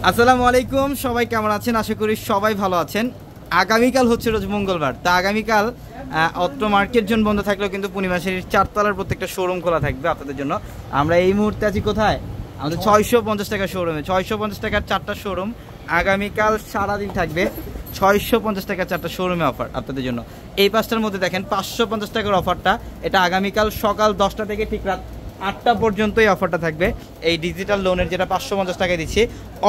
আসসালামু আলাইকুম, সবাই কেমন আছেন? আশা করি সবাই ভালো আছেন। আগামীকাল হচ্ছে রোজ মঙ্গলবার, তা আগামীকাল অত্র মার্কেট জোন বন্ধ থাকলেও কিন্তু পূর্ণিমাশাড়ির 4 তলার প্রত্যেকটা শোরুম খোলা থাকবে আপনাদের জন্য। আমরা এই মুহূর্তে আছি কোথায়? আমাদের 650 টাকা শোরুমে। 650 টাকার 4টা শোরুম আগামীকাল সারাদিন থাকবে। 650 টাকার 4টা শোরুমে অফার আপনাদের জন্য। এই 5টার মধ্যে দেখেন 550 টাকার অফারটা, এটা আগামীকাল সকাল 10টা থেকে ঠিক রাত 8টা পর্যন্ত এই অফারটা থাকবে। এই ডিজিটাল লোনের যেটা 550 টাকায় দিচ্ছি,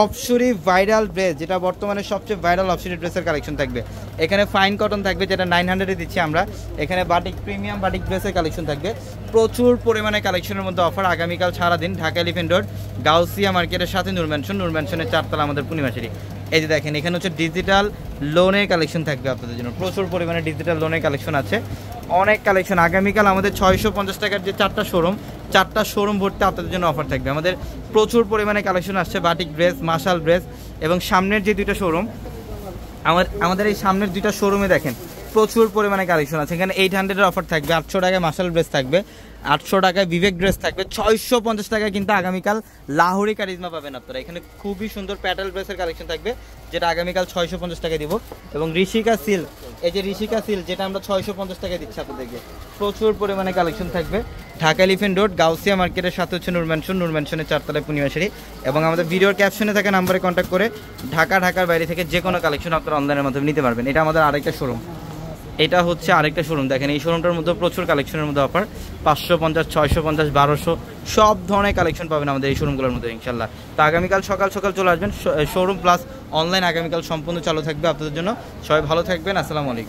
অপসরি ভাইরাল ড্রেস, যেটা বর্তমানে সবচেয়ে ভাইরাল অপসরি ড্রেসের কালেকশন থাকবে। এখানে ফাইন কটন থাকবে, যেটা 900-এ দিচ্ছি আমরা। এখানে বাটিক প্রিমিয়াম বাটিক ড্রেসের কালেকশন থাকবে। প্রচুর পরিমাণে কালেকশনের মধ্যে অফার আগামীকাল সারাদিন। ঢাকা এলিফ্যান্ট রোড গাউসিয়া মার্কেটের সাথে নূর ম্যানশনের 4 তলা আমাদের পূর্ণিমাশাড়ি। এই যে দেখেন, এখানে হচ্ছে ডিজিটাল লোনের কালেকশন থাকবে আপনাদের জন্য। প্রচুর পরিমাণে ডিজিটাল লোনের কালেকশন আছে, অনেক কালেকশন। আগামীকাল আমাদের 650 টাকার যে 4টা শোরুম ভর্তি আপনাদের জন্য অফার থাকবে। আমাদের প্রচুর পরিমাণে কালেকশন আসছে, বাটিক ড্রেস, মাশাল ড্রেস, এবং সামনের যে 2টা শোরুম, আমাদের এই সামনের 2টা শোরুমে দেখেন প্রচুর পরিমাণে কালেকশন আছে। এখানে 800-এর অফার থাকবে, 800 টাকায় মাশাল ড্রেস থাকবে, 800 টাকায় বিবেক ড্রেস থাকবে, 650 টাকায় কিন্তু আগামীকাল লাহোরি কারিজমা পাবেন আপনারা। এখানে খুবই সুন্দর প্যাটেল ড্রেসের কালেকশন থাকবে, যেটা আগামীকাল 650 টাকায় দিব। এবং ঋষিকা সিল্ক, এই যে ঋষিকা সিল্ক, যেটা আমরা 650 টাকায় দিচ্ছি আপনাদেরকে। প্রচুর পরিমাণে কালেকশন থাকবে। ঢাকা এলিফ্যান্ট রোড গাউসিয়া মার্কেটের সাথে হচ্ছে নূর ম্যানশনের 4 তলায় পূর্ণিমাশাড়ি। এবং আমাদের ভিডিওর ক্যাপশনে থাকা নাম্বারে কন্ট্যাক্ট করে ঢাকার বাইরে থেকে যে কোনো কালেকশন আপনারা অনলাইনের মাধ্যমে নিতে পারবেন। এটা আমাদের আরেকটা শোরুম, এটা হচ্ছে আরেকটা শোরুম। দেখেন এই শোরুমটার মধ্যে প্রচুর কালেকশনের মধ্যে অফার, 550, 650, 1200 সব ধরনের কালেকশন পাবেন আমাদের এই শোরুমগুলোর মধ্যে ইনশাল্লাহ। তো আগামীকাল সকাল চলে আসবেন। শোরুম প্লাস অনলাইন আগামীকাল সম্পূর্ণ চালু থাকবে আপনাদের জন্য। সবাই ভালো থাকবেন। আসসালামু আলাইকুম।